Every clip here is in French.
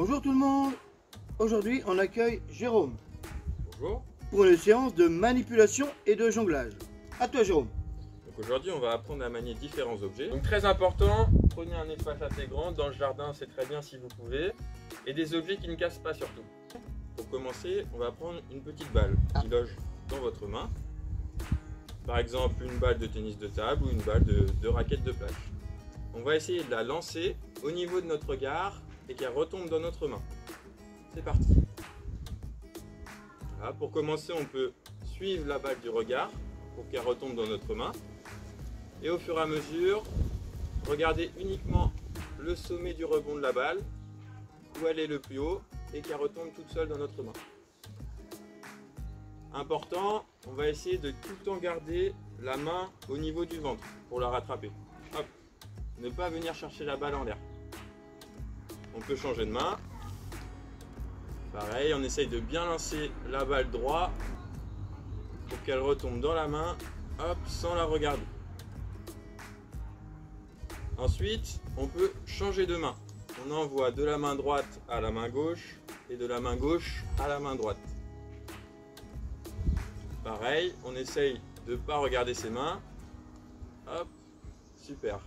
Bonjour tout le monde. Aujourd'hui on accueille Jérôme Bonjour. pour une séance de manipulation et de jonglage. À toi Jérôme. Donc aujourd'hui on va apprendre à manier différents objets. Donc très important, prenez un espace assez grand, dans le jardin c'est très bien si vous pouvez, et des objets qui ne cassent pas surtout. Pour commencer, on va prendre une petite balle qui loge dans votre main. Par exemple une balle de tennis de table ou une balle de raquette de plage. On va essayer de la lancer au niveau de notre regard et qu'elle retombe dans notre main. C'est parti. Voilà, pour commencer, on peut suivre la balle du regard pour qu'elle retombe dans notre main. Et au fur et à mesure, regardez uniquement le sommet du rebond de la balle, où elle est le plus haut, et qu'elle retombe toute seule dans notre main. Important, on va essayer de tout le temps garder la main au niveau du ventre pour la rattraper. Hop. Ne pas venir chercher la balle en l'air. On peut changer de main. Pareil, on essaye de bien lancer la balle droite pour qu'elle retombe dans la main, hop, sans la regarder. Ensuite, on peut changer de main. On envoie de la main droite à la main gauche et de la main gauche à la main droite. Pareil, on essaye de ne pas regarder ses mains. Hop, super.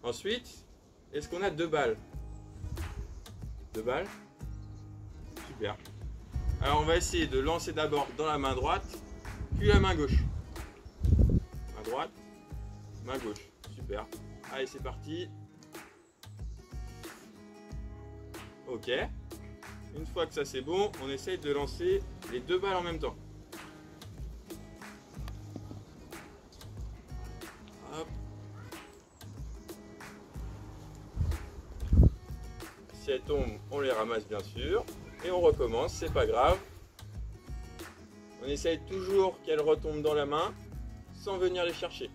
Ensuite, est-ce qu'on a deux balles? Deux balles? Super. Alors on va essayer de lancer d'abord dans la main droite, puis la main gauche. Main droite, main gauche. Super. Allez, c'est parti. Ok. Une fois que ça c'est bon, on essaye de lancer les deux balles en même temps. Hop. Si elles tombent, on les ramasse bien sûr. Et on recommence, c'est pas grave. On essaye toujours qu'elles retombent dans la main sans venir les chercher.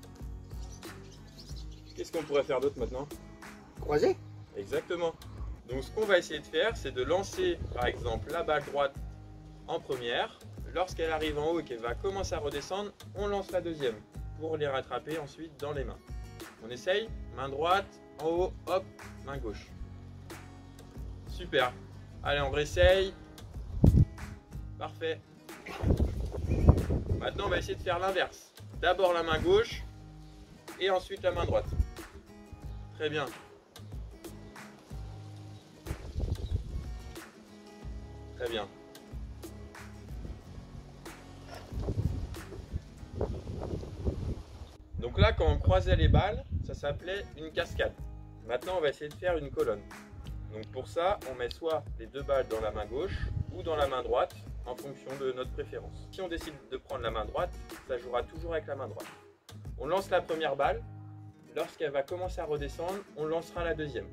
Qu'est-ce qu'on pourrait faire d'autre maintenant? Croisé. Exactement. Donc ce qu'on va essayer de faire, c'est de lancer par exemple la balle droite en première. Lorsqu'elle arrive en haut et qu'elle va commencer à redescendre, on lance la deuxième pour les rattraper ensuite dans les mains. On essaye, main droite, en haut, hop, main gauche. Super. Allez, on réessaye. Parfait. Maintenant, on va essayer de faire l'inverse. D'abord la main gauche et ensuite la main droite. Très bien. Très bien. Donc là, quand on croisait les balles, ça s'appelait une cascade. Maintenant, on va essayer de faire une colonne. Donc pour ça, on met soit les deux balles dans la main gauche ou dans la main droite en fonction de notre préférence. Si on décide de prendre la main droite, ça jouera toujours avec la main droite. On lance la première balle. Lorsqu'elle va commencer à redescendre, on lancera la deuxième.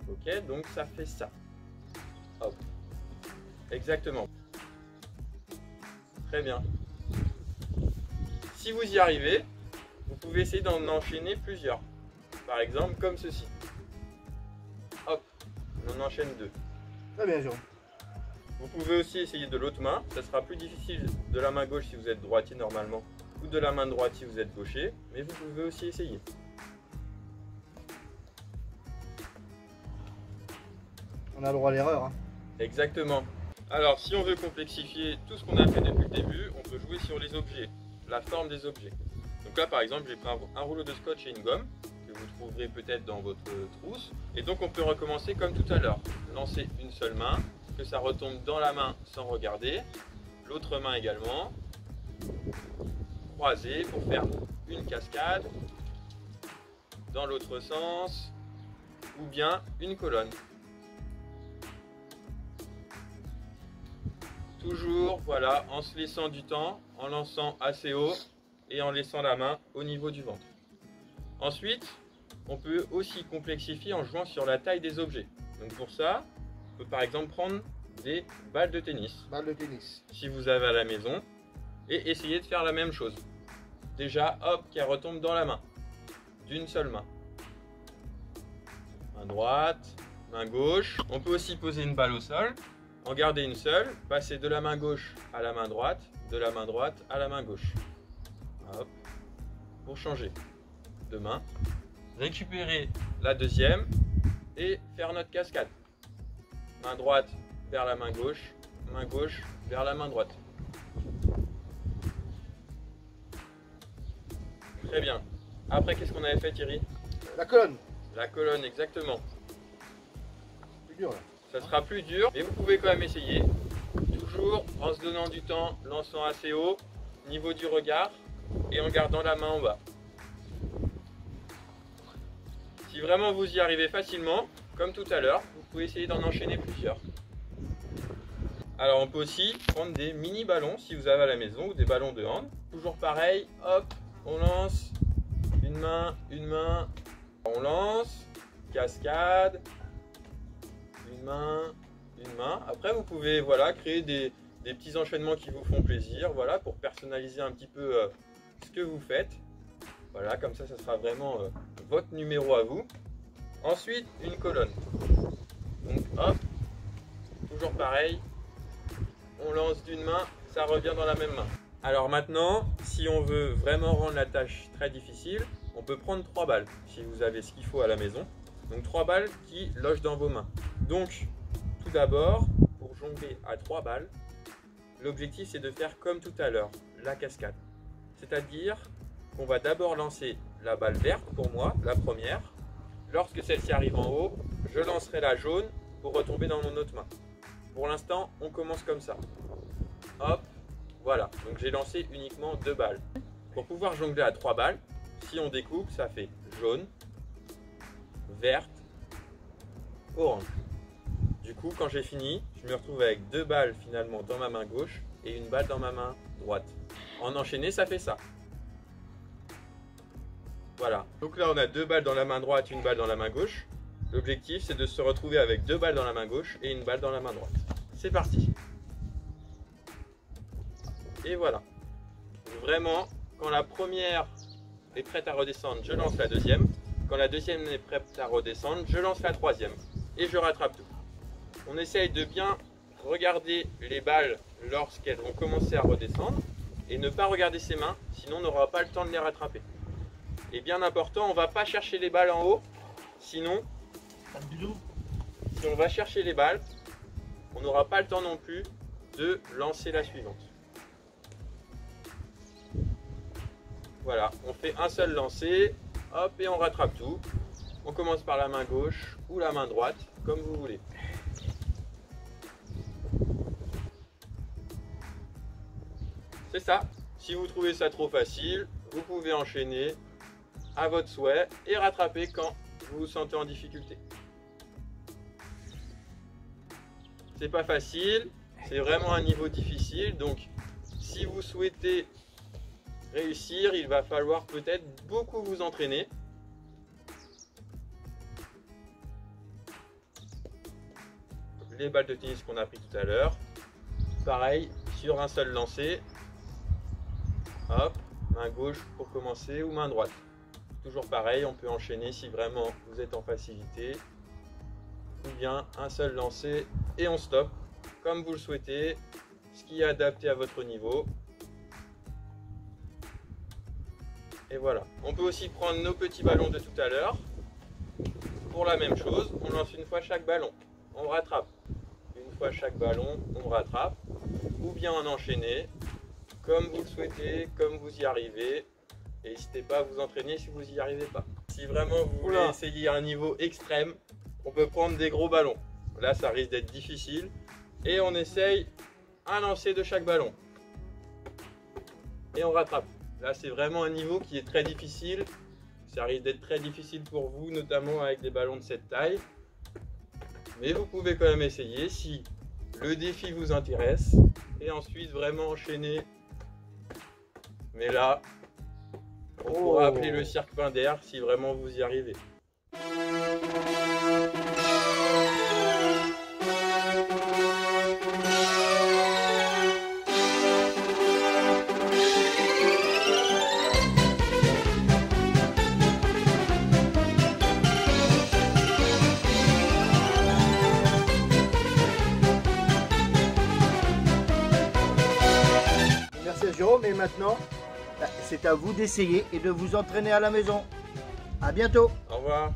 Ok, donc ça fait ça. Hop. Exactement. Très bien. Si vous y arrivez, vous pouvez essayer d'en enchaîner plusieurs. Par exemple, comme ceci. Hop, on en enchaîne deux. Très bien Jérôme. Vous pouvez aussi essayer de l'autre main. Ça sera plus difficile de la main gauche si vous êtes droitier normalement, ou de la main droite si vous êtes gaucher, mais vous pouvez aussi essayer. On a le droit à l'erreur. Exactement. Alors, si on veut complexifier tout ce qu'on a fait depuis le début, on peut jouer sur les objets, la forme des objets. Donc là, par exemple, j'ai pris un rouleau de scotch et une gomme, que vous trouverez peut-être dans votre trousse. Et donc, on peut recommencer comme tout à l'heure. Lancer une seule main, que ça retombe dans la main sans regarder. L'autre main également. Croiser pour faire une cascade. Dans l'autre sens. Ou bien une colonne. Toujours, voilà, en se laissant du temps, en lançant assez haut et en laissant la main au niveau du ventre. Ensuite, on peut aussi complexifier en jouant sur la taille des objets. Donc pour ça, on peut par exemple prendre des balles de tennis. Balle de tennis. Si vous avez à la maison, et essayer de faire la même chose. Déjà, hop, qu'elle retombe dans la main, d'une seule main. Main droite, main gauche. On peut aussi poser une balle au sol. En garder une seule, passer de la main gauche à la main droite, de la main droite à la main gauche. Hop. Pour changer de main. Récupérer la deuxième et faire notre cascade. main droite vers la main gauche vers la main droite. Très bien. Après, qu'est-ce qu'on avait fait, Thierry? La colonne. La colonne, exactement. Plus dur là. Ça sera plus dur, mais vous pouvez quand même essayer. Toujours en se donnant du temps, lançant assez haut, niveau du regard, et en gardant la main en bas. Si vraiment vous y arrivez facilement, comme tout à l'heure, vous pouvez essayer d'en enchaîner plusieurs. Alors on peut aussi prendre des mini ballons si vous avez à la maison, ou des ballons de hand. Toujours pareil, hop, on lance, une main, on lance, cascade, une main. Après vous pouvez voilà, créer des petits enchaînements qui vous font plaisir, voilà, pour personnaliser un petit peu ce que vous faites. Voilà, comme ça sera vraiment votre numéro à vous. Ensuite, une colonne. Donc hop, toujours pareil, on lance d'une main, ça revient dans la même main. Alors maintenant, si on veut vraiment rendre la tâche très difficile, on peut prendre 3 balles, si vous avez ce qu'il faut à la maison. Donc 3 balles qui logent dans vos mains. Donc, tout d'abord, pour jongler à 3 balles, l'objectif c'est de faire comme tout à l'heure, la cascade. C'est-à-dire qu'on va d'abord lancer la balle verte, pour moi, la première. Lorsque celle-ci arrive en haut, je lancerai la jaune pour retomber dans mon autre main. Pour l'instant, on commence comme ça. Hop, voilà. Donc j'ai lancé uniquement 2 balles. Pour pouvoir jongler à 3 balles, si on découpe, ça fait jaune, verte, orange. Du coup, quand j'ai fini, je me retrouve avec 2 balles finalement dans ma main gauche et une balle dans ma main droite. En enchaîné, ça fait ça. Voilà. Donc là, on a 2 balles dans la main droite, une balle dans la main gauche. L'objectif, c'est de se retrouver avec 2 balles dans la main gauche et une balle dans la main droite. C'est parti. Et voilà. Vraiment, quand la première est prête à redescendre, je lance la deuxième. Quand la deuxième est prête à redescendre, je lance la troisième. Et je rattrape tout. On essaye de bien regarder les balles lorsqu'elles vont commencer à redescendre et ne pas regarder ses mains, sinon on n'aura pas le temps de les rattraper. Et bien important, on ne va pas chercher les balles en haut, sinon, si on va chercher les balles, on n'aura pas le temps non plus de lancer la suivante. Voilà, on fait un seul lancer, hop, et on rattrape tout. On commence par la main gauche ou la main droite, comme vous voulez. C'est ça. Si vous trouvez ça trop facile, vous pouvez enchaîner à votre souhait et rattraper quand vous vous sentez en difficulté. C'est pas facile, c'est vraiment un niveau difficile, donc si vous souhaitez réussir, il va falloir peut-être beaucoup vous entraîner. Les balles de tennis qu'on a pris tout à l'heure, pareil, sur un seul lancer, hop, main gauche pour commencer ou main droite. Toujours pareil, on peut enchaîner si vraiment vous êtes en facilité, ou bien un seul lancer et on stoppe, comme vous le souhaitez, ce qui est adapté à votre niveau. Et voilà. On peut aussi prendre nos petits ballons de tout à l'heure. Pour la même chose, on lance une fois chaque ballon, on rattrape. Une fois chaque ballon, on rattrape. Ou bien en enchaîner, comme vous le souhaitez, comme vous y arrivez. Et n'hésitez pas à vous entraîner si vous n'y arrivez pas. Si vraiment vous voulez essayer un niveau extrême, on peut prendre des gros ballons. Là, ça risque d'être difficile. Et on essaye un lancer de chaque ballon. Et on rattrape. Là, c'est vraiment un niveau qui est très difficile. Ça risque d'être très difficile pour vous, notamment avec des ballons de cette taille. Mais vous pouvez quand même essayer si le défi vous intéresse. Et ensuite, vraiment enchaîner. Mais là, on pourra appeler le cirque Pinder si vraiment vous y arrivez. Merci à Jérôme et maintenant, c'est à vous d'essayer et de vous entraîner à la maison. À bientôt. Au revoir.